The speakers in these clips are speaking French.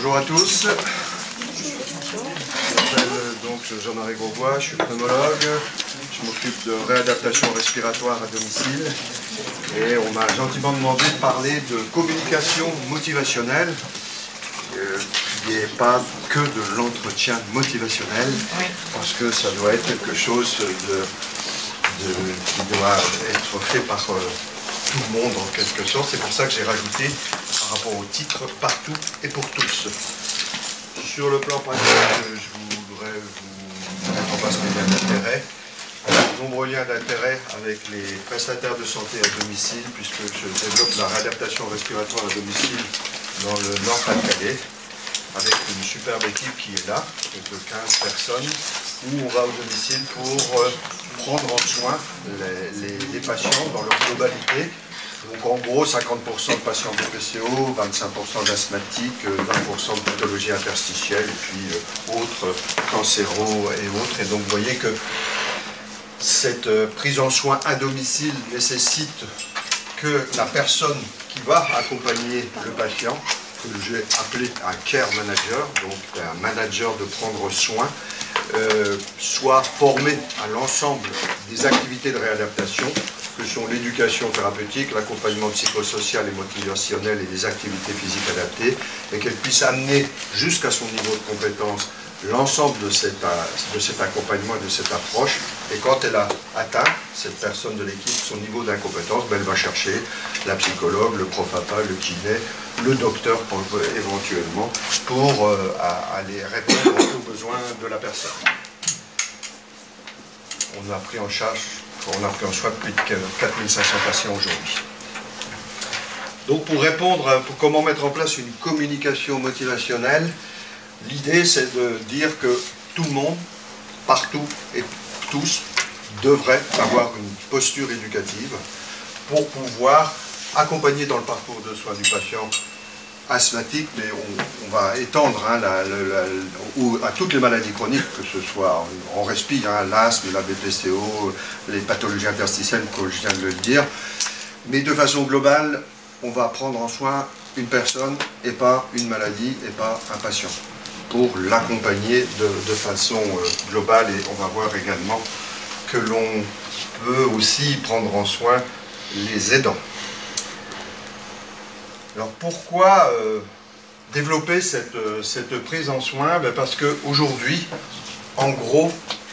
Bonjour à tous. Je m'appelle donc Jean-Marie Grosbois, je suis pneumologue. Je m'occupe de réadaptation respiratoire à domicile. Et on m'a gentiment demandé de parler de communication motivationnelle, qui n'est pas que de l'entretien motivationnel, parce que ça doit être quelque chose qui doit être fait par tout le monde en quelque sorte. C'est pour ça que j'ai rajouté par rapport au titre partout et pour tous. Sur le plan pratique, je voudrais vous mettre en place mes liens d'intérêt. De nombreux liens d'intérêt avec les prestataires de santé à domicile, puisque je développe la réadaptation respiratoire à domicile dans le Nord-Pas-de-Calais, avec une superbe équipe qui est là, de 15 personnes, où on va au domicile pour prendre en soin les patients dans leur globalité. Donc en gros, 50% de patients BPCO, 25% d'asthmatiques, 20% de pathologies interstitielles, et puis autres cancéraux et autres. Et donc vous voyez que cette prise en soin à domicile nécessite que la personne qui va accompagner le patient, que j'ai appelé un care manager, donc un manager de prendre soin, soit formé à l'ensemble des activités de réadaptation, que sont l'éducation thérapeutique, l'accompagnement psychosocial et motivationnel et les activités physiques adaptées, et qu'elle puisse amener jusqu'à son niveau de compétence l'ensemble de cet accompagnement et de cette approche. Et quand elle a atteint, cette personne de l'équipe, son niveau d'incompétence, elle va chercher la psychologue, le prof APA, le kiné, le docteur éventuellement, pour aller répondre aux besoins de la personne. On a pris en soin plus de 4500 patients aujourd'hui. Donc pour répondre, pour comment mettre en place une communication motivationnelle, l'idée c'est de dire que tout le monde, partout et tous, devrait avoir une posture éducative pour pouvoir accompagner dans le parcours de soins du patient asthmatique, mais on va étendre à toutes les maladies chroniques, que ce soit en respi, l'asthme, la BPCO, les pathologies interstitielles, comme je viens de le dire. Mais de façon globale, on va prendre en soin une personne et pas une maladie et pas un patient, pour l'accompagner de façon globale. Et on va voir également que l'on peut aussi prendre en soin les aidants. Alors pourquoi développer cette prise en soin? Parce qu'aujourd'hui, en gros,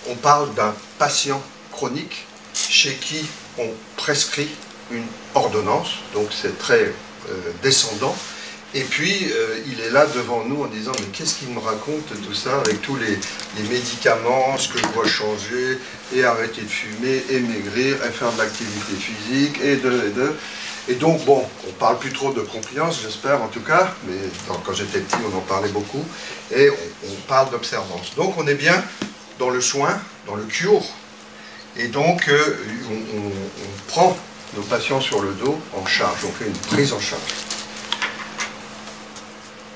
on parle d'un patient chronique chez qui on prescrit une ordonnance, donc c'est très descendant. Et puis, il est là devant nous en disant « Mais qu'est-ce qu'il me raconte tout ça avec tous les médicaments, ce que je dois changer, et arrêter de fumer, et maigrir, et faire de l'activité physique, Et donc, bon, on parle plus trop de compliance, j'espère en tout cas, mais quand j'étais petit, on en parlait beaucoup, et on parle d'observance. Donc, on est bien dans le soin, dans le cure, et donc, on prend nos patients sur le dos en charge, on fait une prise en charge.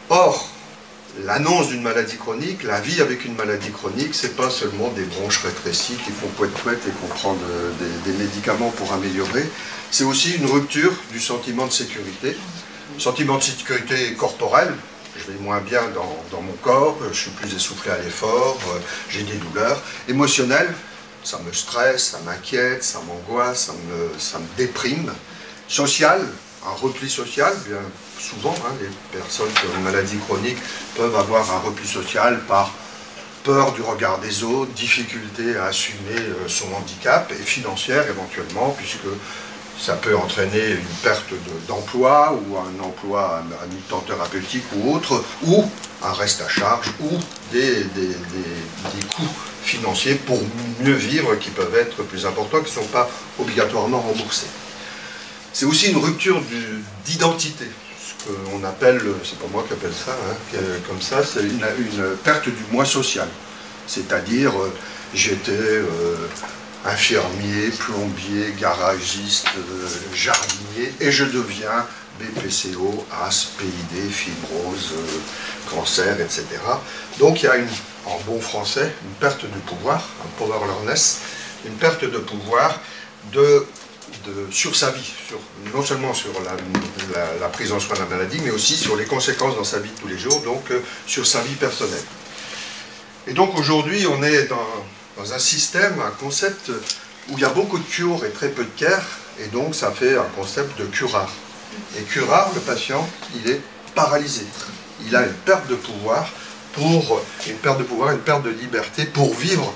Or, l'annonce d'une maladie chronique, la vie avec une maladie chronique, c'est pas seulement des bronches rétrécies qui font poète-poète et qu'on prend des médicaments pour améliorer, c'est aussi une rupture du sentiment de sécurité. Sentiment de sécurité corporel, je vais moins bien dans mon corps, je suis plus essoufflé à l'effort, j'ai des douleurs. Émotionnel, ça me stresse, ça m'inquiète, ça m'angoisse, ça me déprime. Social, un repli social, bien souvent, les personnes qui ont une maladie chronique peuvent avoir un repli social par peur du regard des autres, difficulté à assumer son handicap, et financière éventuellement, puisque ça peut entraîner une perte d'emploi, ou un emploi à mi-temps thérapeutique ou autre, ou un reste à charge, ou des coûts financiers pour mieux vivre qui peuvent être plus importants, qui ne sont pas obligatoirement remboursés. C'est aussi une rupture d'identité. On appelle, c'est pas moi qui appelle ça, comme ça, c'est une perte du moi social. C'est-à-dire, j'étais infirmier, plombier, garagiste, jardinier, et je deviens BPCO, asthme, PID, fibrose, cancer, etc. Donc il y a en bon français, une perte de pouvoir, un powerlessness, une perte de pouvoir de sur sa vie, non seulement sur la prise en soin de la maladie, mais aussi sur les conséquences dans sa vie de tous les jours, donc sur sa vie personnelle. Et donc aujourd'hui, on est dans un système, un concept où il y a beaucoup de cure et très peu de care, et donc ça fait un concept de curare. Et curare, le patient, il est paralysé. Il a une perte de pouvoir, une perte de liberté pour vivre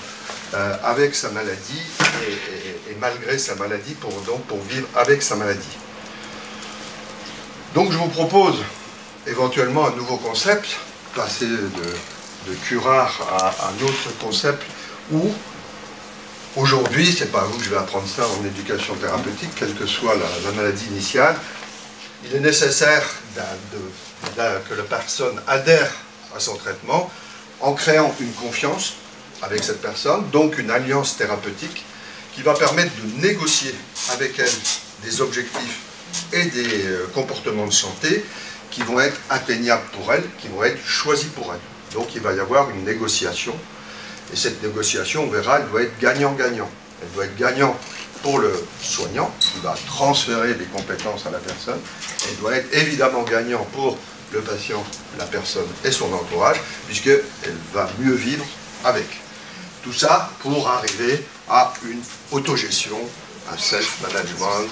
avec sa maladie et malgré sa maladie, pour vivre avec sa maladie. Donc je vous propose éventuellement un nouveau concept, passer de curare à un autre concept où aujourd'hui, c'est pas à vous que je vais apprendre ça en éducation thérapeutique, quelle que soit la maladie initiale, il est nécessaire que la personne adhère à son traitement en créant une confiance avec cette personne, donc une alliance thérapeutique qui va permettre de négocier avec elle des objectifs et des comportements de santé qui vont être atteignables pour elle, qui vont être choisis pour elle. Donc il va y avoir une négociation, et cette négociation, on verra, elle doit être gagnant-gagnant. Elle doit être gagnant pour le soignant, qui va transférer des compétences à la personne. Elle doit être évidemment gagnant pour le patient, la personne et son entourage, puisqu'elle va mieux vivre avec. Tout ça pour arriver à une autogestion, un self-management,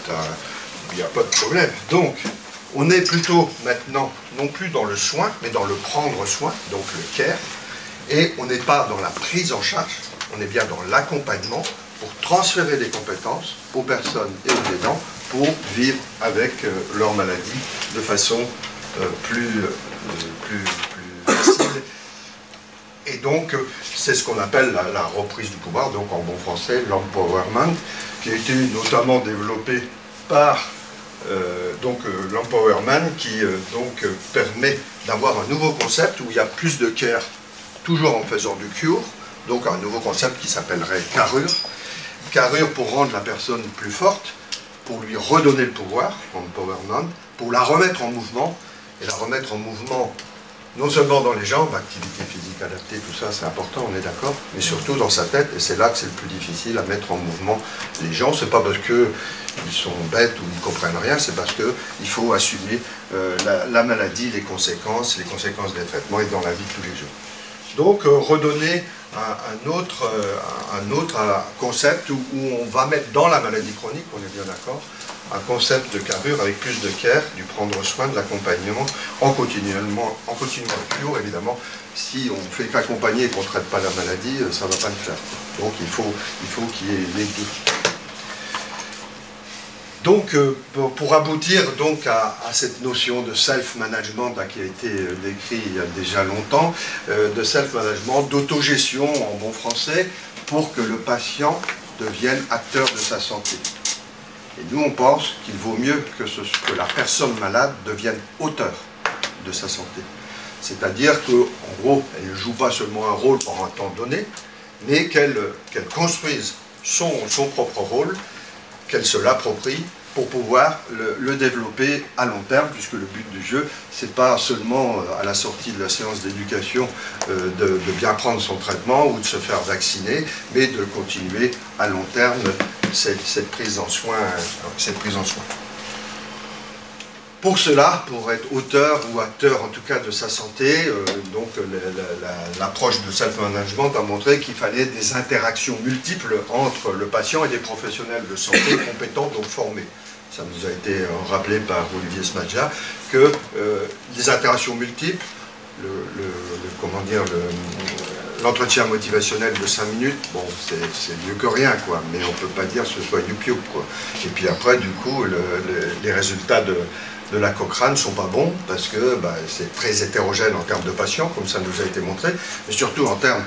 il n'y a pas de problème. Donc, on est plutôt maintenant, non plus dans le soin, mais dans le prendre soin, donc le care, et on n'est pas dans la prise en charge, on est bien dans l'accompagnement pour transférer des compétences aux personnes et aux aidants pour vivre avec leur maladie de façon plus facile. Et donc, c'est ce qu'on appelle la reprise du pouvoir, donc en bon français, l'empowerment, qui a été notamment développé par l'empowerment, qui permet d'avoir un nouveau concept où il y a plus de care, toujours en faisant du cure, donc un nouveau concept qui s'appellerait carrure. Carrure pour rendre la personne plus forte, pour lui redonner le pouvoir, empowerment, pour la remettre en mouvement, et la remettre en mouvement non seulement dans les jambes, activité physique adaptée, tout ça c'est important, on est d'accord, mais surtout dans sa tête, et c'est là que c'est le plus difficile à mettre en mouvement les gens. C'est pas parce qu'ils sont bêtes ou ils comprennent rien, c'est parce qu'il faut assumer la maladie, les conséquences des traitements et dans la vie de tous les jours. Donc redonner un autre concept où on va mettre dans la maladie chronique, on est bien d'accord, un concept de carrure avec plus de care, du prendre soin, de l'accompagnement, en continuant le cure, évidemment. Si on ne fait qu'accompagner et qu'on ne traite pas la maladie, ça ne va pas le faire. Donc il faut qu'il y ait les deux. Donc, pour aboutir donc à cette notion de self-management qui a été décrit il y a déjà longtemps, de self-management, d'autogestion en bon français, pour que le patient devienne acteur de sa santé. Et nous, on pense qu'il vaut mieux que la personne malade devienne auteur de sa santé. C'est-à-dire qu'en gros, elle ne joue pas seulement un rôle pour un temps donné, mais qu'elle construise son propre rôle, qu'elle se l'approprie pour pouvoir le développer à long terme, puisque le but du jeu, c'est pas seulement à la sortie de la séance d'éducation de bien prendre son traitement ou de se faire vacciner, mais de continuer à long terme cette prise en soin. Pour cela, pour être auteur ou acteur en tout cas de sa santé, l'approche de self-management a montré qu'il fallait des interactions multiples entre le patient et des professionnels de santé compétents, donc formés. Ça nous a été rappelé par Olivier Smadja, que les interactions multiples, l'entretien motivationnel de 5 minutes, bon, c'est mieux que rien, quoi, mais on ne peut pas dire que ce soit YouTube, quoi. Et puis après, du coup, les résultats de la Cochrane ne sont pas bons, parce que c'est très hétérogène en termes de patients, comme ça nous a été montré, mais surtout en termes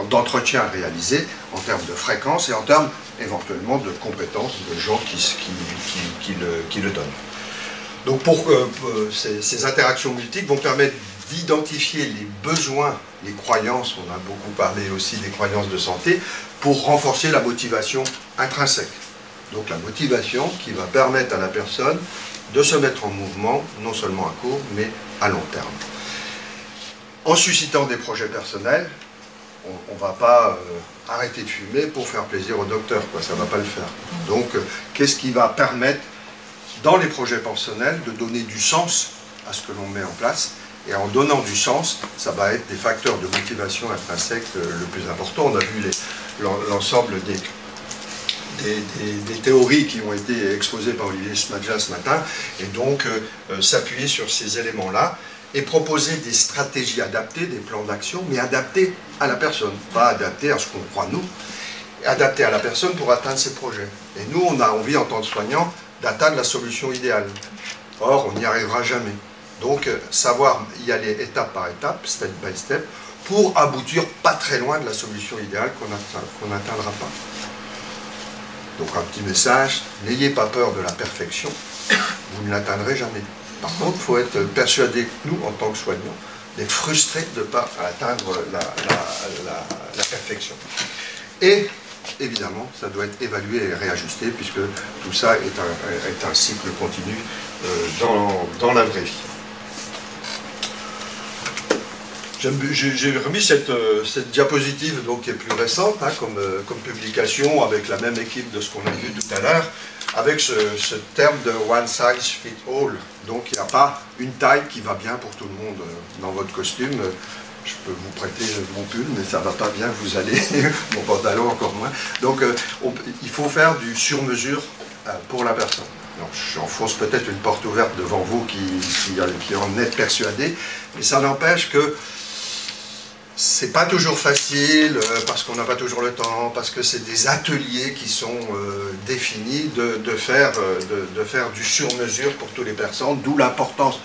d'entretien réalisé, en termes de fréquence et en termes éventuellement de compétences de gens qui le donnent. Donc ces interactions multiples vont permettre d'identifier les besoins, les croyances, on a beaucoup parlé aussi des croyances de santé, pour renforcer la motivation intrinsèque. Donc la motivation qui va permettre à la personne de se mettre en mouvement, non seulement à court, mais à long terme. En suscitant des projets personnels, on ne va pas arrêter de fumer pour faire plaisir au docteur, quoi, ça ne va pas le faire. Donc, qu'est-ce qui va permettre, dans les projets personnels, de donner du sens à ce que l'on met en place? Et en donnant du sens, ça va être des facteurs de motivation intrinsèques le plus important. On a vu l'ensemble des théories qui ont été exposées par Olivier Smadja ce matin, et donc s'appuyer sur ces éléments-là et proposer des stratégies adaptées, des plans d'action, mais adaptés à la personne, pas adaptés à ce qu'on croit nous, adaptés à la personne pour atteindre ses projets. Et nous, on a envie, en tant que soignant, d'atteindre la solution idéale. Or, on n'y arrivera jamais. Donc, savoir y aller étape par étape, step by step, pour aboutir pas très loin de la solution idéale qu'on n'atteindra pas. Donc, un petit message, n'ayez pas peur de la perfection, vous ne l'atteindrez jamais. Par contre, il faut être persuadé que nous, en tant que soignants, d'être frustrés de ne pas atteindre la perfection. Et, évidemment, ça doit être évalué et réajusté, puisque tout ça est un cycle continu dans la vraie vie. J'ai remis cette diapositive donc, qui est plus récente, hein, comme publication, avec la même équipe de ce qu'on a vu tout à l'heure, avec ce terme de one size fit all. Donc il n'y a pas une taille qui va bien pour tout le monde dans votre costume. Je peux vous prêter mon pull, mais ça ne va pas bien vous allez, mon pantalon encore moins. Donc il faut faire du sur-mesure pour la personne. J'enfonce peut-être une porte ouverte devant vous qui en êtes persuadé, mais ça n'empêche que c'est pas toujours facile, parce qu'on n'a pas toujours le temps, parce que c'est des ateliers qui sont définis de faire du sur-mesure pour toutes les personnes, d'où l'importance,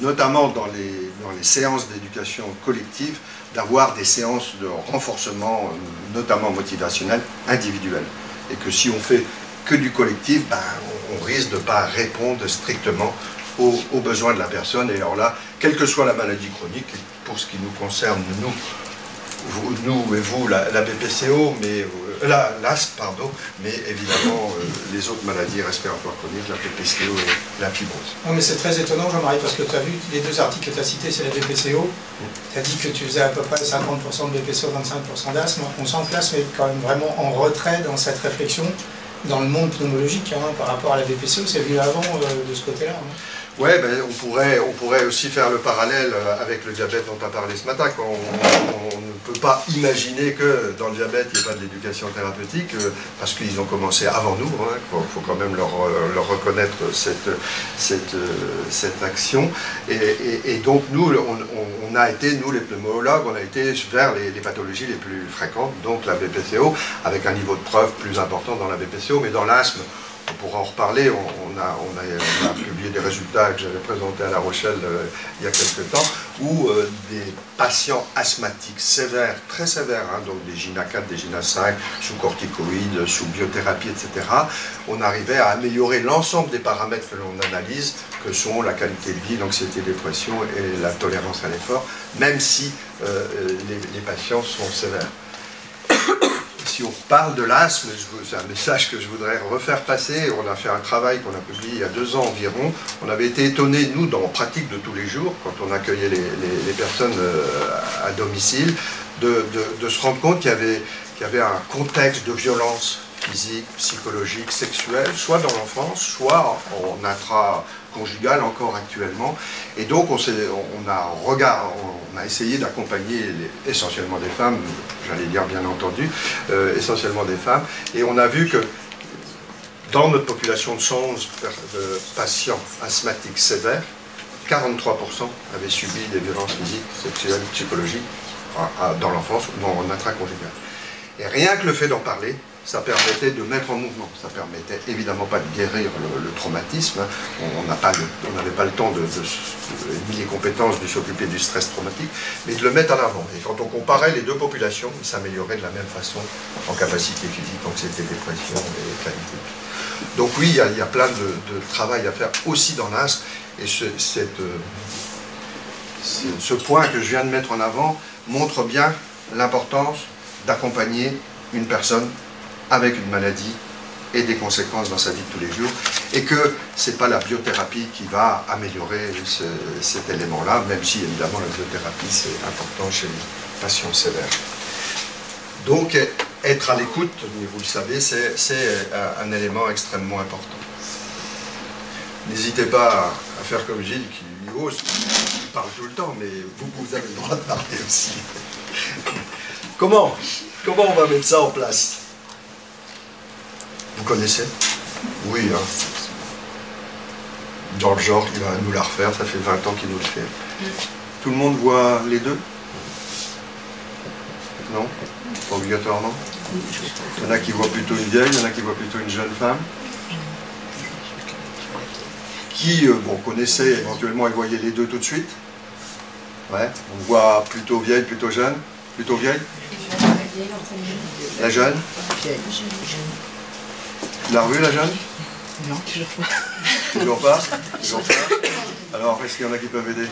notamment dans les séances d'éducation collective, d'avoir des séances de renforcement, notamment motivationnel, individuel. Et que si on fait que du collectif, ben, on risque de ne pas répondre strictement aux besoins de la personne. Et alors là, quelle que soit la maladie chronique, pour ce qui nous concerne, nous et vous, la BPCO, mais l'asthme, pardon, mais évidemment les autres maladies respiratoires chroniques, la BPCO et la fibrose. Non, mais c'est très étonnant, Jean-Marie, parce que tu as vu les deux articles que tu as cités, c'est la BPCO. Tu as dit que tu faisais à peu près 50% de BPCO, 25% d'asthme. On sent que l'asthme est quand même vraiment en retrait dans cette réflexion, dans le monde pneumologique, hein, par rapport à la BPCO. C'est vu avant de ce côté-là. Hein. Oui, ben, on pourrait aussi faire le parallèle avec le diabète dont tu as parlé ce matin. On ne peut pas imaginer que dans le diabète, il n'y ait pas de l'éducation thérapeutique, parce qu'ils ont commencé avant nous. Il faut quand même leur reconnaître cette action. Et donc, nous, on a été, nous les pneumologues, on a été vers les pathologies les plus fréquentes, donc la BPCO, avec un niveau de preuve plus important dans la BPCO, mais dans l'asthme, on pourra en reparler. On a publié des résultats que j'avais présentés à La Rochelle il y a quelques temps, où des patients asthmatiques sévères, très sévères, hein, donc des GINA 4, des GINA 5, sous corticoïdes, sous biothérapie, etc., on arrivait à améliorer l'ensemble des paramètres que l'on analyse, que sont la qualité de vie, l'anxiété, dépression et la tolérance à l'effort, même si les patients sont sévères. Si on parle de l'asthme, c'est un message que je voudrais refaire passer. On a fait un travail qu'on a publié il y a 2 ans environ. On avait été étonnés, nous, dans la pratique de tous les jours, quand on accueillait les personnes à domicile, de se rendre compte qu'il y avait un contexte de violence physique, psychologique, sexuelle, soit dans l'enfance, soit en intra-conjugal encore actuellement. Et donc on a essayé d'accompagner essentiellement des femmes, j'allais dire bien entendu, essentiellement des femmes, et on a vu que dans notre population de 111 patients asthmatiques sévères, 43% avaient subi des violences physiques, sexuelles, psychologiques dans l'enfance ou en intraconjugal. Et rien que le fait d'en parler, ça permettait de mettre en mouvement. Ça permettait évidemment pas de guérir le traumatisme. On n'avait pas le temps ni les compétences de s'occuper du stress traumatique, mais de le mettre en avant. Et quand on comparait les deux populations, ils s'amélioraient de la même façon en capacité physique, anxiété, dépression et qualité. Donc oui, il y a plein de travail à faire aussi dans l'asthme. Et ce point que je viens de mettre en avant montre bien l'importance d'accompagner une personne avec une maladie et des conséquences dans sa vie de tous les jours, et que ce n'est pas la biothérapie qui va améliorer cet élément-là, même si évidemment la biothérapie c'est important chez les patients sévères. Donc, être à l'écoute, vous le savez, c'est un élément extrêmement important. N'hésitez pas à faire comme Gilles, qui ose, il parle tout le temps, mais vous avez le droit de parler aussi. Comment on va mettre ça en place? Vous connaissez? Oui, hein. Dans le genre, il va nous la refaire, ça fait 20 ans qu'il nous le fait. Tout le monde voit les deux? Non? Pas obligatoirement? Il y en a qui voient plutôt une vieille, il y en a qui voient plutôt une jeune femme. Qui, bon, connaissait éventuellement et voyait les deux tout de suite? Ouais, on voit plutôt vieille, plutôt jeune? Plutôt vieille? La jeune? Tu l'as revue, la jeune? Non, toujours pas. Toujours pas? Toujours pas? Alors, est-ce qu'il y en a qui peuvent aider?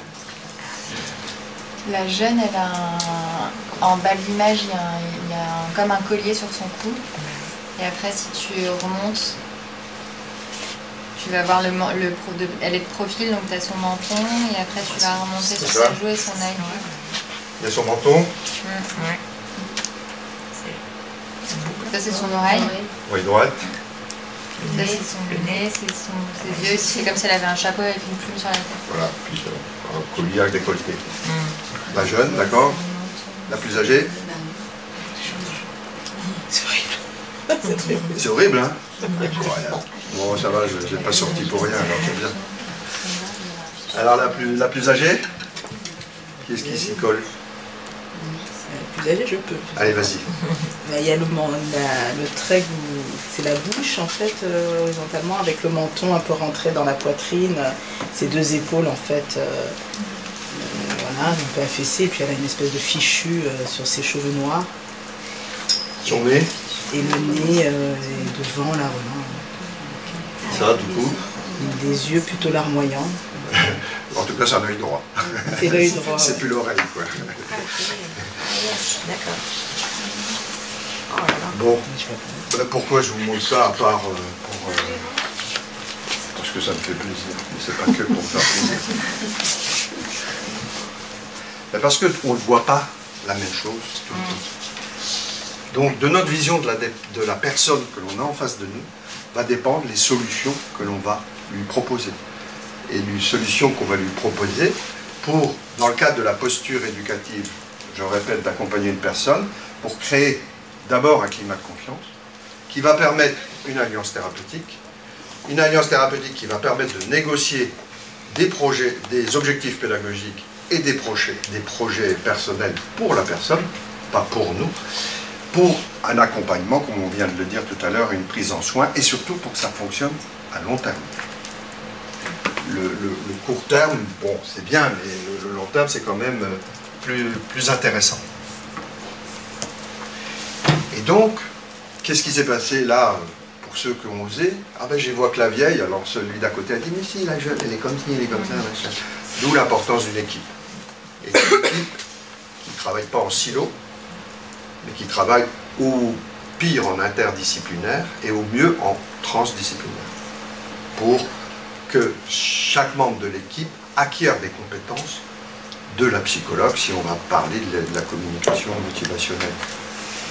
La jeune, elle a en bas de l'image, il y a comme un collier sur son cou. Et après, si tu remontes, tu vas voir elle est de profil, donc tu as son menton. Et après, tu vas remonter sur sa joue et son œil. Il y a son menton. Ouais. Ça, c'est son oreille. Oui, droite. Ça, c'est son nez, c'est ses yeux. C'est comme si elle avait un chapeau avec une plume sur la tête. Voilà, puis un collier avec décolleté. La jeune, d'accord. La plus âgée. C'est horrible. C'est horrible, hein? Incroyable. Bon, ça va, je n'ai pas sorti pour rien, alors c'est bien. Alors, la plus âgée? Qui est-ce qui s'y colle? La plus âgée, je peux. Allez, vas-y. Il y a le trait, c'est la bouche en fait, horizontalement, avec le menton un peu rentré dans la poitrine, ses deux épaules en fait, voilà, un peu affaissées, et puis elle a une espèce de fichu sur ses cheveux noirs. Son nez? Et le nez est devant là, voilà. Ça, du coup? Des yeux plutôt larmoyants. En tout cas, c'est un œil droit. C'est l'œil droit. C'est plus l'oreille, quoi. D'accord. Bon, pourquoi je vous montre ça, à part parce que ça me fait plaisir, mais c'est pas que pour me faire plaisir. Mais parce qu'on ne voit pas la même chose tout le temps. Donc, de notre vision de la personne que l'on a en face de nous, va dépendre les solutions que l'on va lui proposer. Et les solutions qu'on va lui proposer pour, dans le cadre de la posture éducative, je répète, d'accompagner une personne, pour créer d'abord un climat de confiance, qui va permettre une alliance thérapeutique qui va permettre de négocier des projets, des objectifs pédagogiques et des projets personnels pour la personne, pas pour nous, pour un accompagnement, comme on vient de le dire tout à l'heure, une prise en soin, et surtout pour que ça fonctionne à long terme. Le court terme, bon, c'est bien, mais le long terme, c'est quand même plus intéressant. Et donc, qu'est-ce qui s'est passé là, pour ceux qui ont osé? Ah ben, je vois que la vieille, alors celui d'à côté a dit, mais si, la jeune, elle est comme ci, elle est comme ça, machin. D'où l'importance d'une équipe. Et une équipe qui ne travaille pas en silo, mais qui travaille au pire en interdisciplinaire et au mieux en transdisciplinaire. Pour que chaque membre de l'équipe acquiert des compétences de la psychologue, si on va parler de la communication motivationnelle,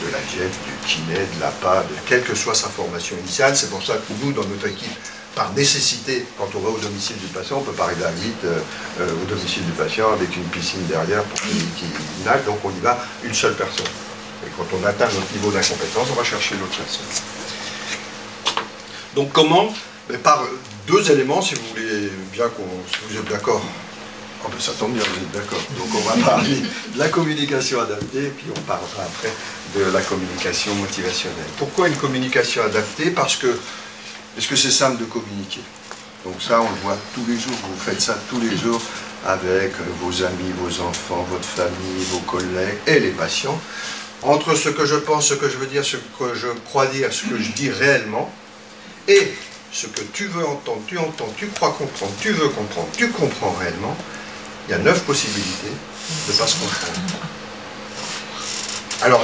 de la GEF, du kiné, de l'APA, quelle que soit sa formation initiale. C'est pour ça que nous, dans notre équipe, par nécessité, quand on va au domicile du patient, on ne peut pas arriver à vite au domicile du patient avec une piscine derrière pour qu'il nage, donc on y va une seule personne. Et quand on atteint notre niveau d'incompétence, on va chercher l'autre personne. Donc comment? Par deux éléments, si vous voulez bien si vous êtes d'accord. Oh ben ça tombe bien, vous êtes d'accord. Donc on va parler de la communication adaptée, puis on parlera après de la communication motivationnelle. Pourquoi une communication adaptée? Parce que c'est simple de communiquer. Donc ça, on le voit tous les jours. Vous faites ça tous les jours avec vos amis, vos enfants, votre famille, vos collègues et les patients. Entre ce que je pense, ce que je veux dire, ce que je crois dire, ce que je dis réellement, et ce que tu veux entendre, tu crois comprendre, tu veux comprendre, tu comprends réellement, il y a 9 possibilités de ne pas se comprendre. Alors,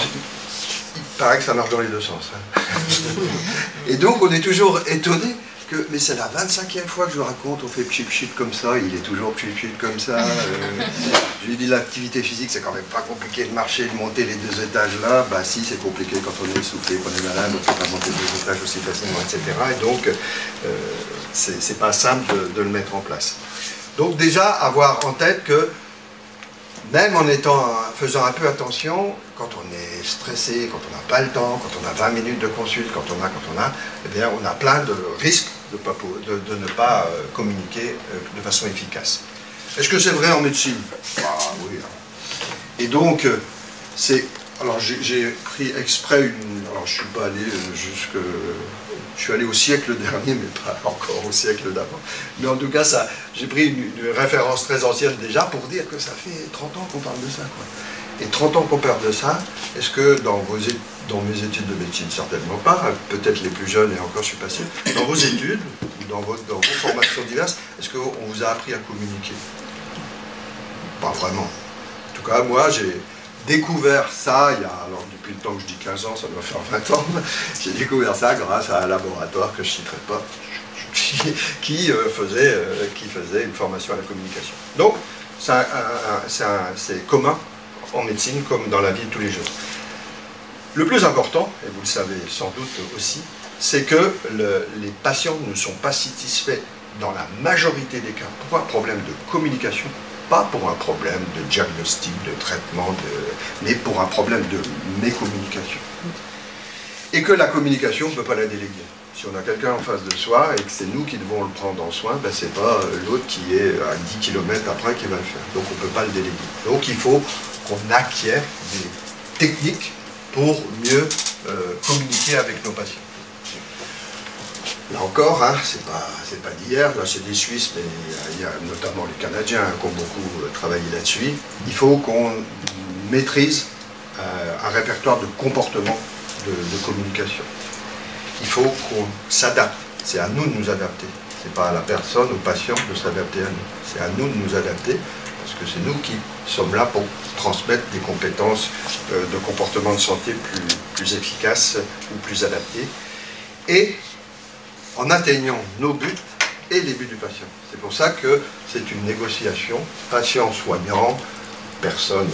il paraît que ça marche dans les deux sens. Hein. Et donc, on est toujours étonné que, mais c'est la 25e fois que je raconte, on fait pchit-pchit comme ça, il est toujours pchit-pchit comme ça. Je lui dis l'activité physique, c'est quand même pas compliqué de marcher, de monter les 2 étages là. Bah si, c'est compliqué quand on est essoufflé, qu'on est malade, on ne peut pas monter 2 étages aussi facilement, etc. Et donc, c'est pas simple de le mettre en place. Donc déjà, avoir en tête que, même en faisant un peu attention, quand on est stressé, quand on n'a pas le temps, quand on a 20 minutes de consulte, quand on a, eh bien on a plein de risques de ne pas communiquer de façon efficace. Est-ce que c'est vrai en médecine? Ah oui. Et donc, alors j'ai pris exprès alors je suis pas allé je suis allé au siècle dernier, mais pas encore au siècle d'avant. Mais en tout cas, j'ai pris une référence très ancienne déjà pour dire que ça fait 30 ans qu'on parle de ça, quoi. Et 30 ans qu'on parle de ça, est-ce que dans mes études de médecine, certainement pas, peut-être les plus jeunes, et encore je suis pas sûr, dans vos études, dans vos formations diverses, est-ce qu'on vous a appris à communiquer? Pas vraiment. En tout cas, moi, j'ai découvert ça, alors depuis le temps que je dis 15 ans, ça doit faire 20 ans, j'ai découvert ça grâce à un laboratoire que je ne citerai pas, qui faisait une formation à la communication. Donc, c'est commun en médecine comme dans la vie de tous les jours. Le plus important, et vous le savez sans doute aussi, c'est que les patients ne sont pas satisfaits dans la majorité des cas pour un problème de communication, pas pour un problème de diagnostic, de traitement, mais pour un problème de mécommunication. Et que la communication, on ne peut pas la déléguer. Si on a quelqu'un en face de soi et que c'est nous qui devons le prendre en soin, ben c'est pas l'autre qui est à 10 km après qui va le faire. Donc on ne peut pas le déléguer. Donc il faut qu'on acquiert des techniques pour mieux communiquer avec nos patients. Là encore, hein, c'est pas d'hier, là c'est des Suisses, mais il y a notamment les Canadiens qui ont beaucoup travaillé là-dessus. Il faut qu'on maîtrise un répertoire de comportements de communication. Il faut qu'on s'adapte. C'est à nous de nous adapter. C'est pas à la personne, au patient de s'adapter à nous. C'est à nous de nous adapter, parce que c'est nous qui sommes là pour transmettre des compétences de comportement de santé plus efficaces ou plus adaptées. Et en atteignant nos buts et les buts du patient. C'est pour ça que c'est une négociation, patient-soignant, personne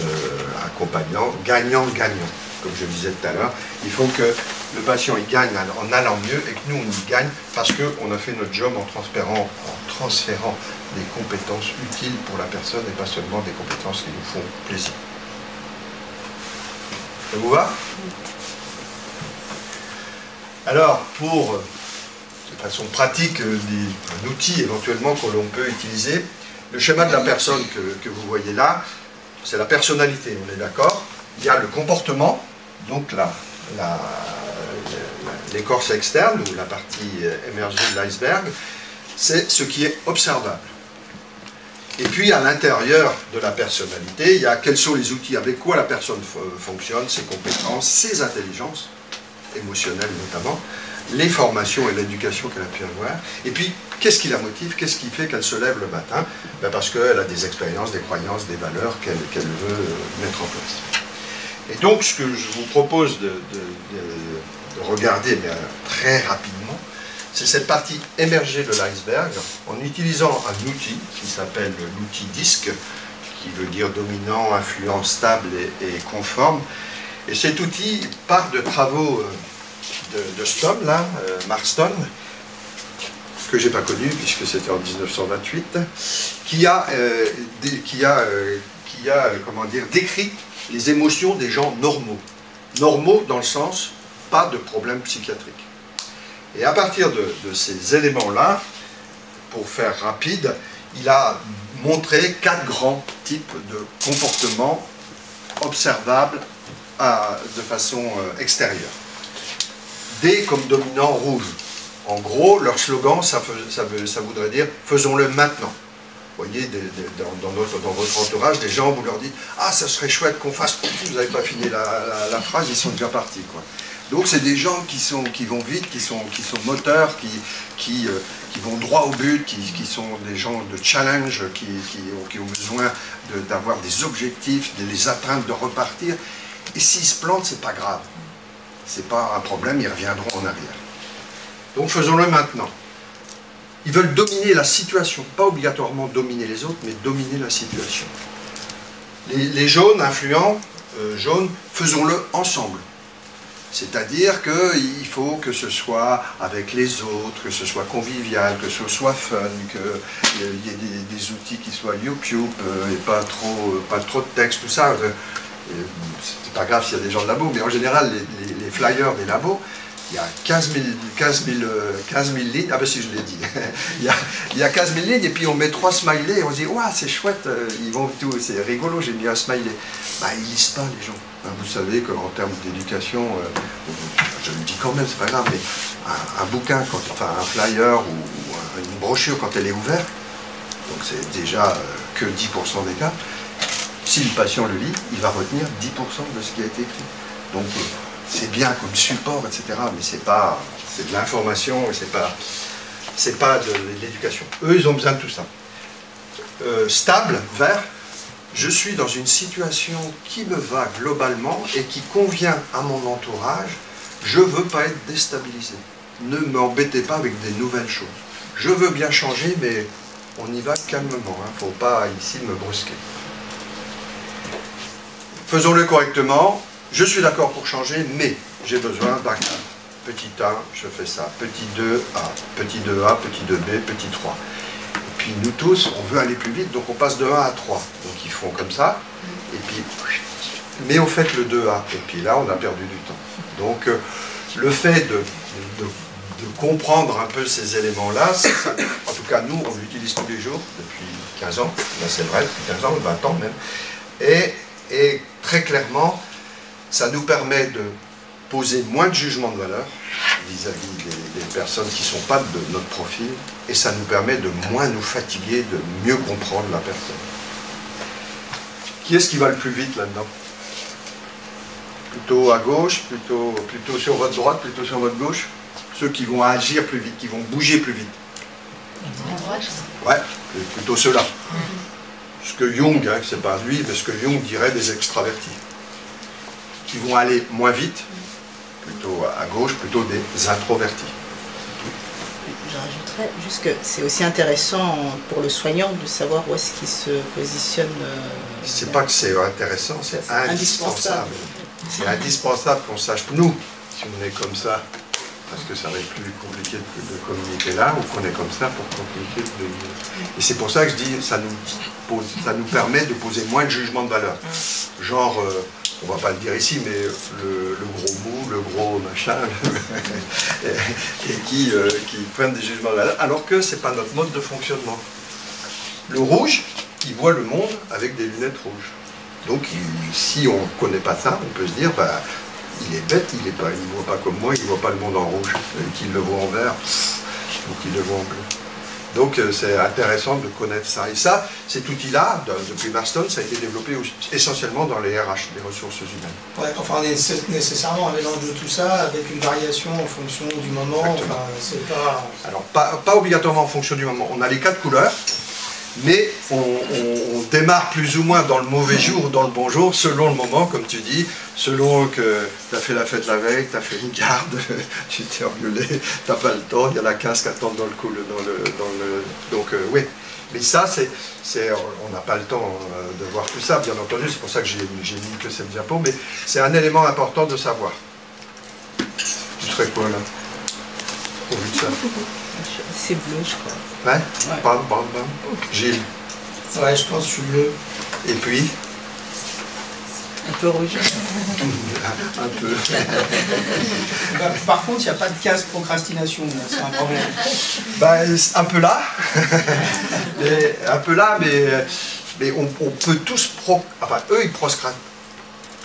accompagnant, gagnant-gagnant. Comme je le disais tout à l'heure, il faut que le patient il gagne en allant mieux et que nous on y gagne parce qu'on a fait notre job en transférant des compétences utiles pour la personne et pas seulement des compétences qui nous font plaisir. Ça vous va? Alors, pour de façon pratique, un outil éventuellement que l'on peut utiliser, le schéma de la personne que vous voyez là, c'est la personnalité, on est d'accord? Il y a le comportement, donc l'écorce externe, ou la partie émergée de l'iceberg, c'est ce qui est observable. Et puis à l'intérieur de la personnalité, il y a quels sont les outils avec quoi la personne fonctionne, ses compétences, ses intelligences, émotionnelles notamment, les formations et l'éducation qu'elle a pu avoir, et puis qu'est-ce qui la motive, qu'est-ce qui fait qu'elle se lève le matin? Ben parce qu'elle a des expériences, des croyances, des valeurs qu'elle veut mettre en place. Et donc ce que je vous propose de regarder très rapidement, c'est cette partie émergée de l'iceberg en utilisant un outil qui s'appelle l'outil DISC, qui veut dire dominant, influent, stable et conforme. Et cet outil part de travaux de Stone, là, Mark Stone, que je n'ai pas connu puisque c'était en 1928, qui a comment dire, décrit les émotions des gens normaux. Normaux dans le sens, pas de problème psychiatrique. Et à partir de ces éléments-là, pour faire rapide, il a montré 4 grands types de comportements observables de façon extérieure. D comme dominant rouge. En gros, leur slogan, ça voudrait dire « faisons-le maintenant ». Vous voyez, dans votre entourage, des gens, vous leur dites « ah, ça serait chouette qu'on fasse », vous n'avez pas fini la phrase, ils sont déjà partis, quoi. Donc c'est des gens qui vont vite, qui sont moteurs, qui vont droit au but, qui sont des gens de challenge, qui ont besoin d'avoir des objectifs, de les atteindre, de repartir. Et s'ils se plantent, c'est pas grave. C'est pas un problème, ils reviendront en arrière. Donc faisons-le maintenant. Ils veulent dominer la situation, pas obligatoirement dominer les autres, mais dominer la situation. Les jaunes, influents, jaunes, faisons-le ensemble. C'est-à-dire qu'il faut que ce soit avec les autres, que ce soit convivial, que ce soit fun, qu'il y ait des outils qui soient YouTube et pas trop de texte, tout ça. C'est pas grave s'il y a des gens de labo, mais en général, les flyers des labos, il y a 15 000 lignes, ah ben si je l'ai dit, il y a 15 000 lignes et puis on met 3 smileys et on se dit, ouah c'est chouette, ils vont tout, c'est rigolo, j'ai mis un smiley. Bah ils lisent pas les gens. Vous savez qu'en termes d'éducation, je le dis quand même, c'est pas grave, mais un bouquin, enfin un flyer ou une brochure quand elle est ouverte, donc c'est déjà que 10% des cas, si le patient le lit, il va retenir 10% de ce qui a été écrit. Donc c'est bien comme support, etc. Mais c'est de l'information et c'est pas de l'éducation. Eux, ils ont besoin de tout ça. Stable, vert, je suis dans une situation qui me va globalement et qui convient à mon entourage. Je ne veux pas être déstabilisé. Ne m'embêtez pas avec des nouvelles choses. Je veux bien changer, mais on y va calmement. Il ne faut pas ici me brusquer. Faisons-le correctement. Je suis d'accord pour changer, mais j'ai besoin d'un cadre. Petit 1, je fais ça. Petit 2A, petit 2A, petit 2B, petit 3. Et puis nous tous, on veut aller plus vite, donc on passe de 1 à 3. Donc ils font comme ça, et puis... Mais on fait le 2A, et puis là, on a perdu du temps. Donc le fait de comprendre un peu ces éléments-là, en tout cas, nous, on l'utilise tous les jours, depuis 15 ans. Là, c'est vrai, depuis 15 ans, 20 ans même. Et très clairement, ça nous permet de poser moins de jugement de valeur vis-à-vis des personnes qui ne sont pas de notre profil, et ça nous permet de moins nous fatiguer, de mieux comprendre la personne. Qui est-ce qui va le plus vite là-dedans? Plutôt à gauche, plutôt sur votre droite, plutôt sur votre gauche? Ceux qui vont agir plus vite, qui vont bouger plus vite. À droite. Ouais, plutôt ceux-là. Ce que Jung, hein, c'est pas lui, mais ce que Jung dirait des extravertis. Qui vont aller moins vite, plutôt à gauche, plutôt des introvertis. Je rajouterais juste que c'est aussi intéressant pour le soignant de savoir où est-ce qu'il se positionne. C'est pas que c'est intéressant, c'est indispensable. C'est indispensable qu'on sache, nous, si on est comme ça, parce que ça va être plus compliqué de communiquer là, ou qu'on est comme ça pour compliquer de dire. Et c'est pour ça que je dis, ça nous permet de poser moins de jugement de valeur. Genre, on va pas le dire ici, mais le gros mou, le gros machin, et qui prennent des jugements de valeur, alors que c'est pas notre mode de fonctionnement. Le rouge, il voit le monde avec des lunettes rouges. Donc, si on ne connaît pas ça, on peut se dire, bah, il est bête, il ne voit pas comme moi, il ne voit pas le monde en rouge, qu'il le voit en vert, ou qu'il le voit en bleu. Donc c'est intéressant de connaître ça. Et ça, cet outil-là, depuis Marston, ça a été développé essentiellement dans les RH, les ressources humaines. Ouais, enfin, on est nécessairement un mélange de tout ça, avec une variation en fonction du moment. Enfin, c'est pas... Alors, pas obligatoirement en fonction du moment. On a les 4 couleurs, mais on démarre plus ou moins dans le mauvais jour ou dans le bon jour, selon le moment, comme tu dis, selon que tu as fait la fête la veille, tu as fait une garde, tu t'es engueulé, tu n'as pas le temps, il y en a 15 qui attendent dans le donc oui. Mais ça, on n'a pas le temps de voir tout ça, bien entendu, c'est pour ça que j'ai mis que cette diapo, mais c'est un élément important de savoir. Tu serais quoi là, au vu de ça? C'est bleu, je crois. Ouais, bam. Gilles. Ouais, je pense que je suis bleu. Et puis Un peu rouge. un peu. Par contre, il n'y a pas de case procrastination, c'est un problème. Ben, un peu là, mais on peut tous... Enfin, eux, ils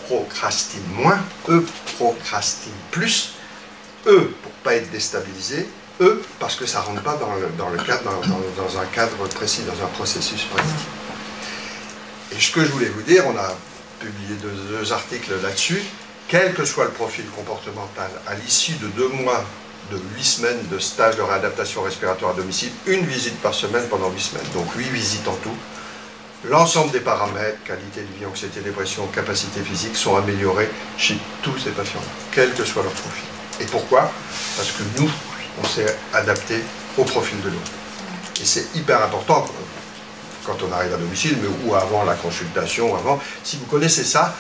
procrastinent moins, eux procrastinent plus, eux, pour ne pas être déstabilisés, eux, parce que ça ne rentre pas dans un cadre précis, dans un processus précis. Et ce que je voulais vous dire, on a publié deux articles là-dessus, quel que soit le profil comportemental, à l'issue de 2 mois, de 8 semaines de stage de réadaptation respiratoire à domicile, une visite par semaine pendant 8 semaines, donc 8 visites en tout, l'ensemble des paramètres, qualité de vie, anxiété, dépression, capacité physique, sont améliorés chez tous ces patients-là, quel que soit leur profil. Et pourquoi? Parce que nous, on s'est adapté au profil de l'autre. Et c'est hyper important. quand on arrive à domicile, mais, ou avant la consultation, ou avant. Si vous connaissez ça,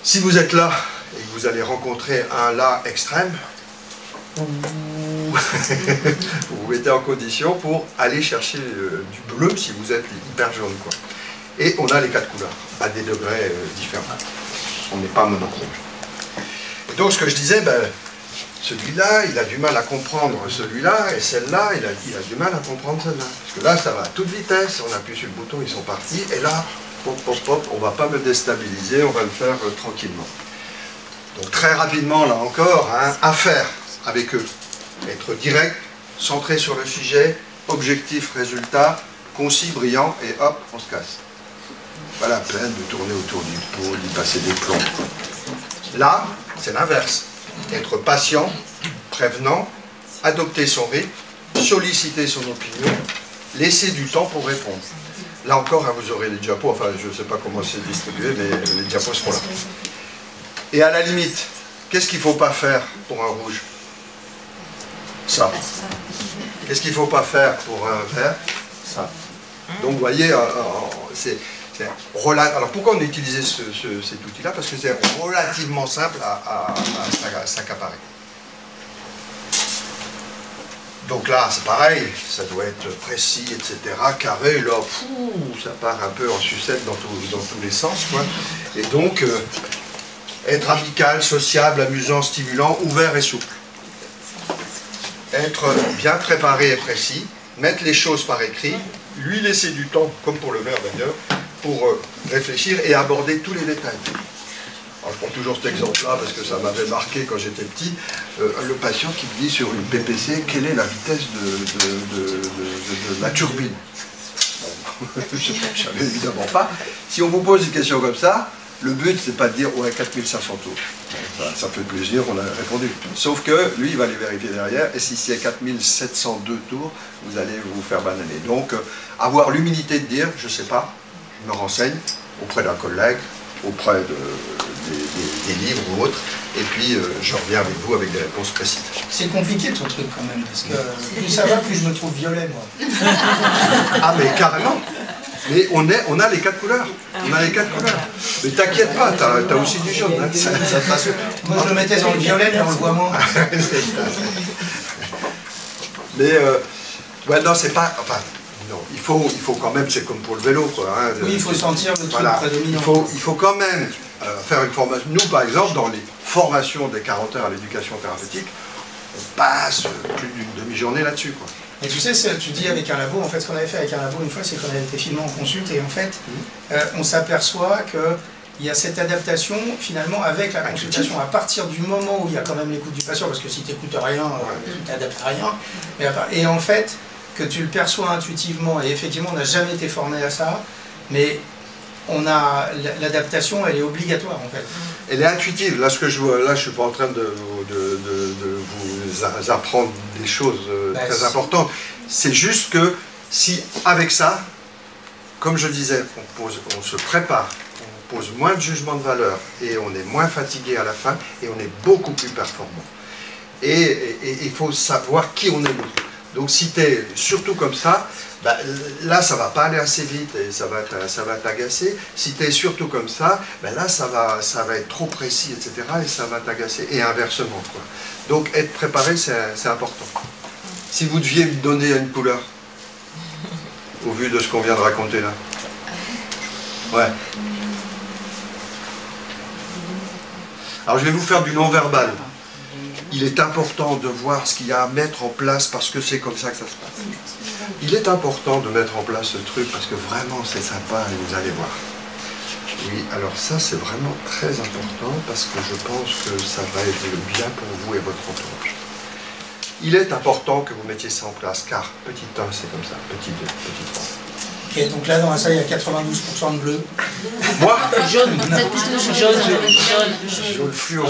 si vous êtes là et que vous allez rencontrer un là extrême, vous vous mettez en condition pour aller chercher du bleu si vous êtes hyper jaune, quoi. Et on a les 4 couleurs à des degrés différents. On n'est pas monochrome. Et donc ce que je disais, ben, celui-là, il a du mal à comprendre celui-là, et celle-là, il a du mal à comprendre celle-là. Parce que là, ça va à toute vitesse, on appuie sur le bouton, ils sont partis, et là, pop, pop, pop, on ne va pas me déstabiliser, on va le faire tranquillement. Donc très rapidement, là encore, hein, à faire avec eux. Être direct, centré sur le sujet, objectif, résultat, concis, brillant, et hop, on se casse. Voilà, peine de tourner autour du pot, d'y passer des plombs. Là, c'est l'inverse. Être patient, prévenant, adopter son rythme, solliciter son opinion, laisser du temps pour répondre. Là encore, hein, vous aurez les diapos, enfin je ne sais pas comment c'est distribué, mais les diapos seront là. Et à la limite, qu'est-ce qu'il ne faut pas faire pour un rouge? Ça. Qu'est-ce qu'il ne faut pas faire pour un vert? Ça. Donc vous voyez, alors pourquoi on a utilisé cet outil-là? Parce que c'est relativement simple à s'accaparer. Donc là, c'est pareil, ça doit être précis, etc. Carré, là, ça part un peu en sucette dans tous les sens, quoi. Et donc, être amical, sociable, amusant, stimulant, ouvert et souple. Être bien préparé et précis, mettre les choses par écrit, lui laisser du temps, comme pour le vert d'ailleurs, pour réfléchir et aborder tous les détails. Alors, je prends toujours cet exemple-là parce que ça m'avait marqué quand j'étais petit. Le patient qui me dit sur une PPC quelle est la vitesse de la turbine. Bon, je ne savais évidemment pas. Si on vous pose une question comme ça, le but c'est pas de dire ouais 4500 tours. Ça fait plaisir, on a répondu. Sauf que lui il va les vérifier derrière et si c'est 4702 tours, vous allez vous faire bananer. Donc avoir l'humilité de dire je sais pas, je me renseigne auprès d'un collègue, auprès des livres ou autres, et puis je reviens avec vous avec des réponses précises. C'est compliqué ton truc quand même, parce que plus ça va, plus je me trouve violet moi. Ah mais carrément. Mais on a les 4 couleurs. On a les 4 couleurs. Mais t'inquiète pas, t'as aussi du jaune. Hein. Ça passe. Moi je le mettais dans le violet, mais on le voit moins. Mais ouais, non, c'est pas. Enfin, non, il faut quand même, c'est comme pour le vélo, quoi. Hein, oui, il faut sentir le truc prédominant. Il faut quand même faire une formation. Nous, par exemple, dans les formations des 40 heures à l'éducation thérapeutique, on passe plus d'une demi-journée là-dessus, quoi. Et tu sais, tu dis avec un labo, en fait, ce qu'on avait fait avec un labo une fois, c'est qu'on avait été filmé en consulte, et en fait, on s'aperçoit qu'il y a cette adaptation, finalement, avec la consultation, à partir du moment où il y a quand même l'écoute du patient, parce que si tu n'écoutes rien, tu t'adaptes à rien, et en fait, que tu le perçois intuitivement, et effectivement, on n'a jamais été formé à ça, mais l'adaptation, elle est obligatoire, en fait. Elle est intuitive. Là, je ne suis pas en train de vous apprendre des choses très importantes. C'est juste que si, avec ça, comme je disais, on se prépare, on pose moins de jugement de valeur et on est moins fatigué à la fin et on est beaucoup plus performant. Et il faut savoir qui on est nous. Donc si tu es surtout comme ça, bah, là ça va pas aller assez vite et ça va t'agacer. Si tu es surtout comme ça, bah, là ça va être trop précis, etc. et ça va t'agacer. Et inversement, quoi. Donc être préparé, c'est important. Si vous deviez me donner une couleur, au vu de ce qu'on vient de raconter là. Ouais. Alors je vais vous faire du non-verbal. Il est important de voir ce qu'il y a à mettre en place parce que c'est comme ça que ça se passe. Il est important de mettre en place ce truc parce que vraiment c'est sympa et vous allez voir. Oui, alors ça c'est vraiment très important parce que je pense que ça va être bien pour vous et votre entourage. Il est important que vous mettiez ça en place car petit 1 c'est comme ça, petit 2, petit 3. Ok, donc là dans la salle il y a 92% de bleu. Moi Jaune. Jaune fluo.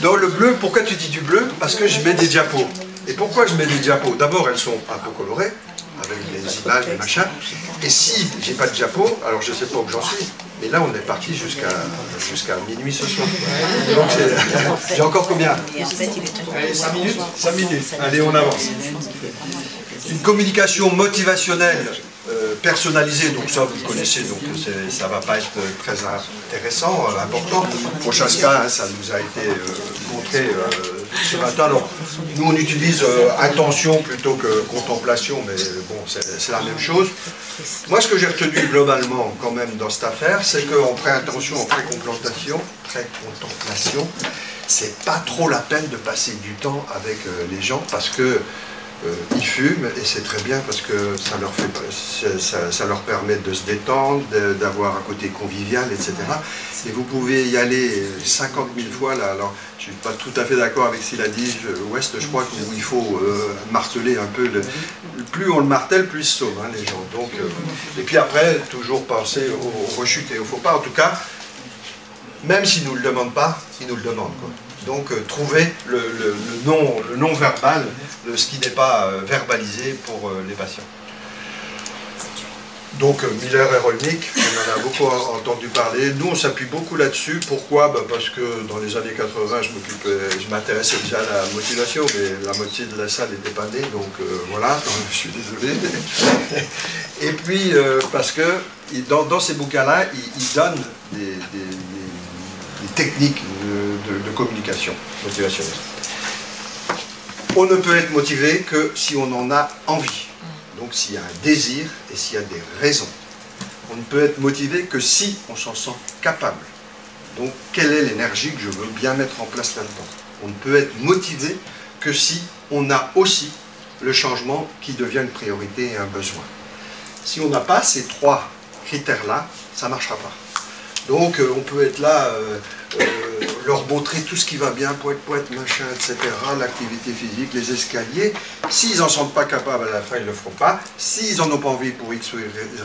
Dans le bleu, pourquoi tu dis du bleu? Parce que je mets des diapos. Et pourquoi je mets des diapos? D'abord, elles sont un peu colorées, avec des images, des machins. Et si j'ai pas de diapos, alors je sais pas où j'en suis. Mais là, on est parti jusqu'à minuit ce soir. Donc j'ai encore combien? Allez, 5 minutes. 5 minutes. Allez, on avance. Une communication motivationnelle personnalisée, donc ça vous connaissez, donc ça va pas être très intéressant, important. Pour Chaska, hein, ça nous a été montré ce matin. Alors, nous on utilise intention plutôt que contemplation, mais bon, c'est la même chose. Moi, ce que j'ai retenu globalement quand même dans cette affaire, c'est qu'en pré-intention, en pré-contemplation, c'est pas trop la peine de passer du temps avec les gens parce que ils fument et c'est très bien parce que ça leur permet de se détendre, d'avoir un côté convivial, etc. Et vous pouvez y aller 50 000 fois là. Alors, je ne suis pas tout à fait d'accord avec ce qu'il a dit. West, je crois qu'il faut marteler un peu. Plus on le martèle, plus ils se sauvent, hein, les gens. Donc, et puis après, toujours penser aux rechutes et aux faux pas. En tout cas, même s'ils ne nous le demandent pas, ils nous le demandent, quoi. Donc trouver le non-verbal, ce qui n'est pas verbalisé pour les patients. Donc Miller et Rolnick, on en a beaucoup entendu parler. Nous on s'appuie beaucoup là-dessus. Pourquoi? Parce que dans les années 80, je m'intéressais déjà à la motivation, mais la moitié de la salle n'était pas née, donc voilà, je suis désolé. Et puis parce que dans ces bouquins-là, ils donnent des techniques de communication motivationnelle. On ne peut être motivé que si on en a envie. Donc s'il y a un désir et s'il y a des raisons. On ne peut être motivé que si on s'en sent capable. Donc quelle est l'énergie que je veux bien mettre en place là-dedans? On ne peut être motivé que si on a aussi le changement qui devient une priorité et un besoin. Si on n'a pas ces trois critères-là, ça ne marchera pas. Donc on peut être là, leur montrer tout ce qui va bien, poète, machin, etc., l'activité physique, les escaliers. S'ils n'en sont pas capables, à la fin, ils ne le feront pas. S'ils n'en ont pas envie pour X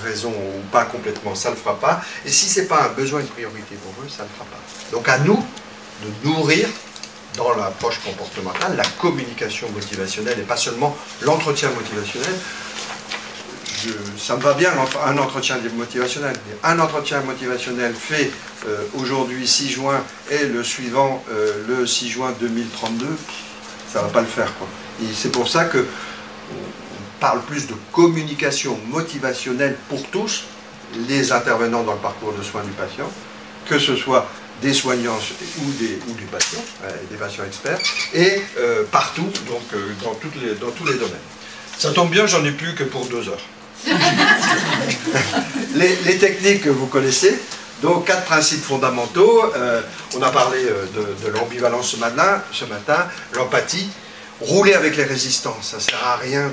raison ou pas complètement, ça ne le fera pas. Et si ce n'est pas un besoin, une priorité pour eux, ça ne le fera pas. Donc à nous de nourrir, dans l'approche comportementale, la communication motivationnelle et pas seulement l'entretien motivationnel. Ça me va bien un entretien motivationnel. Un entretien motivationnel fait aujourd'hui 6 juin et le suivant le 6 juin 2032, ça ne va pas le faire, quoi. Et c'est pour ça qu'on parle plus de communication motivationnelle pour tous, les intervenants dans le parcours de soins du patient, que ce soit des soignants ou des patients, des patients experts, et partout, donc dans tous les domaines. Ça tombe bien, j'en ai plus que pour 2 heures. les techniques que vous connaissez, donc 4 principes fondamentaux. On a parlé de l'ambivalence ce matin, l'empathie, rouler avec les résistances. Ça ne sert à rien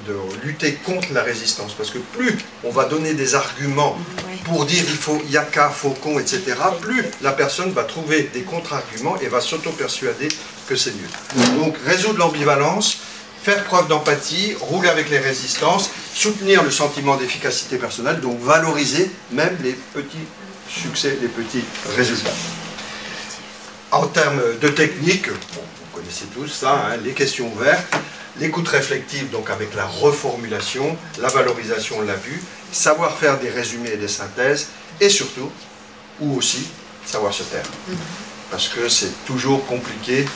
de lutter contre la résistance, parce que plus on va donner des arguments pour dire il y a qu'à, faux con, etc., plus la personne va trouver des contre-arguments et va s'auto-persuader que c'est mieux. Donc résoudre l'ambivalence, faire preuve d'empathie, rouler avec les résistances, soutenir le sentiment d'efficacité personnelle, donc valoriser même les petits succès, les petits résultats. En termes de technique, bon, vous connaissez tous ça, hein, les questions ouvertes, l'écoute réflexive, donc avec la reformulation, la valorisation, on l'a vu, savoir faire des résumés et des synthèses, et surtout, ou aussi, savoir se taire. Parce que c'est toujours compliqué.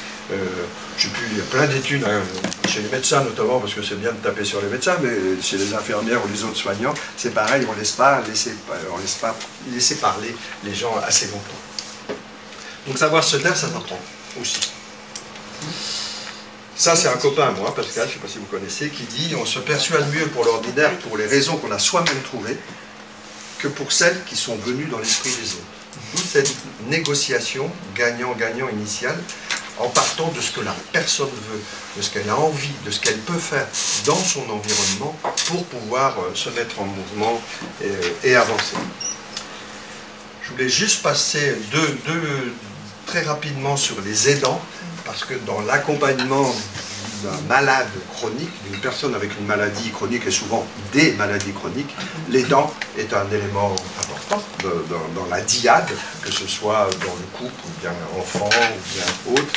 Je sais plus, il y a plein d'études, hein, chez les médecins notamment, parce que c'est bien de taper sur les médecins, mais chez les infirmières ou les autres soignants, c'est pareil, on ne laisse pas laisser parler les gens assez longtemps. Donc savoir se taire, ça s'apprend aussi. Ça, c'est un copain à moi, Pascal, je ne sais pas si vous connaissez, qui dit « On se persuade mieux pour l'ordinaire, pour les raisons qu'on a soi-même trouvées, que pour celles qui sont venues dans l'esprit des autres. » D'où cette négociation gagnant-gagnant initiale, en partant de ce que la personne veut, de ce qu'elle a envie, de ce qu'elle peut faire dans son environnement pour pouvoir se mettre en mouvement et avancer. Je voulais juste passer très rapidement sur les aidants, parce que dans l'accompagnement d'un malade chronique, d'une personne avec une maladie chronique et souvent des maladies chroniques, l'aidant est un élément important dans la dyade, que ce soit dans le couple, ou bien enfant, ou bien autre.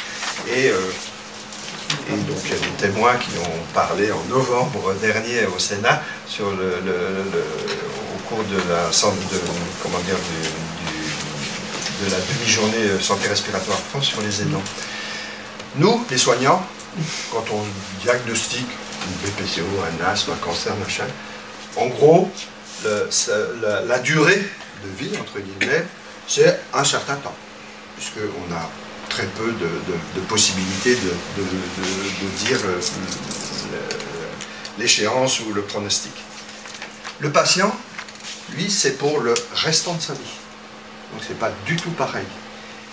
Et donc il y a des témoins qui ont parlé en novembre dernier au Sénat sur au cours de la de la demi-journée santé respiratoire France sur les aidants. Nous, les soignants, quand on diagnostique une BPCO, un asthme, un cancer, machin. En gros, la durée de vie, entre guillemets, c'est un certain temps, puisqu'on a très peu de possibilités de dire l'échéance ou le pronostic. Le patient, lui, c'est pour le restant de sa vie. Donc c'est pas du tout pareil.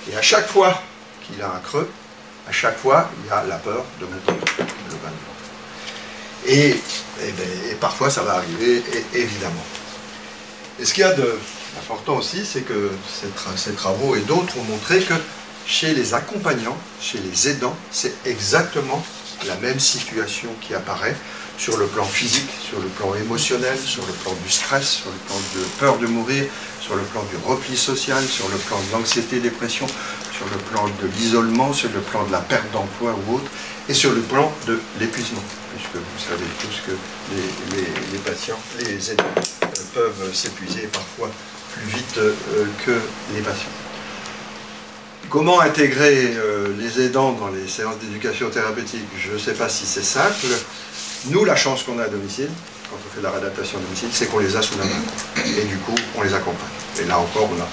Et à chaque fois qu'il a un creux, à chaque fois, il y a la peur de mourir, globalement. Et parfois, ça va arriver, évidemment. Et ce qu'il y a d'important aussi, c'est que ces travaux et d'autres ont montré que chez les accompagnants, chez les aidants, c'est exactement la même situation qui apparaît sur le plan physique, sur le plan émotionnel, sur le plan du stress, sur le plan de peur de mourir, sur le plan du repli social, sur le plan de l'anxiété-dépression, sur le plan de l'isolement, sur le plan de la perte d'emploi ou autre, et sur le plan de l'épuisement, puisque vous savez tous que les patients, les aidants peuvent s'épuiser parfois plus vite que les patients. Comment intégrer les aidants dans les séances d'éducation thérapeutique? Je ne sais pas si c'est simple. Nous, la chance qu'on a à domicile, quand on fait de la réadaptation à domicile, c'est qu'on les a sous la main. Et du coup, on les accompagne. Et là encore, on a,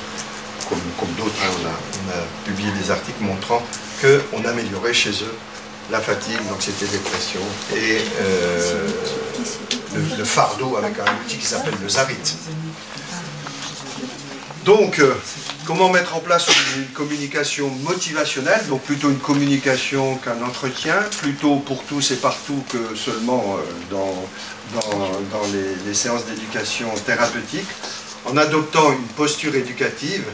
comme d'autres, hein, on a publié des articles montrant qu'on améliorait chez eux la fatigue, l'anxiété, dépression et le fardeau avec un outil qui s'appelle le Zarit. Donc, comment mettre en place une communication motivationnelle, donc plutôt une communication qu'un entretien, plutôt pour tous et partout que seulement dans les séances d'éducation thérapeutique, en adoptant une posture éducative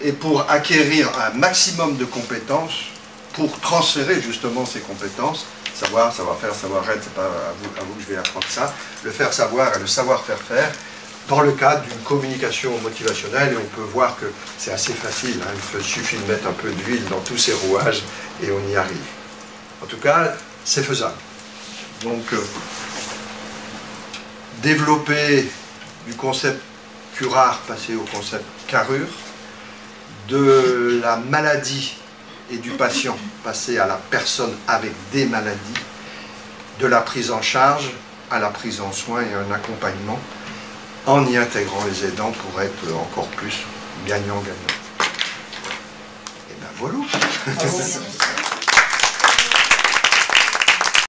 et pour acquérir un maximum de compétences, pour transférer justement ces compétences, savoir, savoir-faire, savoir-être, c'est pas à vous que je vais apprendre ça, le faire savoir et le savoir-faire, dans le cadre d'une communication motivationnelle, et on peut voir que c'est assez facile, hein, il suffit de mettre un peu d'huile dans tous ces rouages et on y arrive. En tout cas, c'est faisable. Donc, développer du concept curare, passer au concept carrure, de la maladie et du patient, passer à la personne avec des maladies, de la prise en charge à la prise en soin et un accompagnement, en y intégrant les aidants pour être encore plus gagnant-gagnant. Et bien voilà.